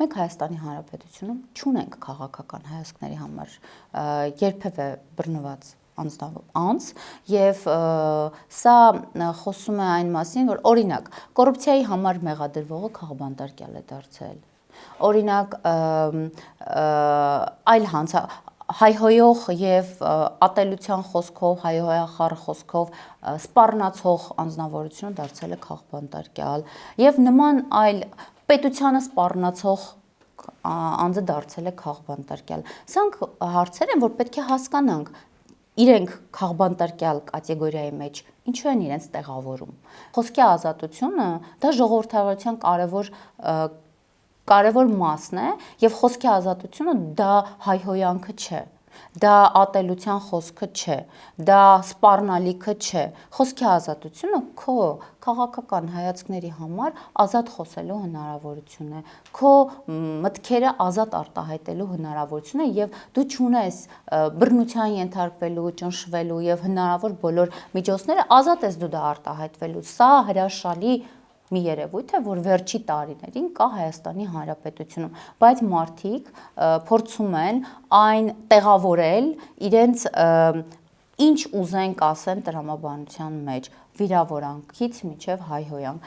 մենք Հայաստանի Հանրապետությունում չունենք քաղաքական հայացքների համար երբևէ բռնված անձ եւ սա խոսում է այն մասին, որ օրինակ կոռուպցիայի համար մեղադրվողը քաղբանտարկյալ է դարձել։ Օրինակ այլ հայհոյող եւ ատելության խոսքով, հայհոյախառ խոսքով սպառնացող անձնավորությունը դարձել է քաղբանտարկյալ եւ նման այլ պետությանը սպառնացող անձը դարձել է քաղբանտարկյալ։ Սրանք հարցեր են, որ պետք է հասկանանք իրենք քաղբանտարկյալ կատեգորիայի մեջ ինչու են իրենց տեղավորում։ Խոսքի ազատությունը դա ժողովրդավարության կարևոր մասն է եւ խոսքի ազատությունը դա հայհոյանքը չէ, դա ատելության խոսքը չէ, դա սպառնալիքը չէ։ Խոսքի ազատությունը քո քաղաքական հայացքների համար ազատ խոսելու հնարավորություն է, քո մտքերը ազատ արտահայտելու հնարավորություն է եւ դու չունես բռնության ենթարկվելու, ճնշվելու եւ հնարավոր բոլոր միջոցները ազատ ես դու դա արտահայտվելու։ Սա հրաշալի մի երևույթ է, որ վերջի տարիներին կա Հայաստանի Հանրապետությունում, բայց մարդիկ փորձում են այն տեղավորել իրենց ինչ ուզեն կասեն տրամաբանության մեջ, վիրավորանքից մինչև հայհոյանք։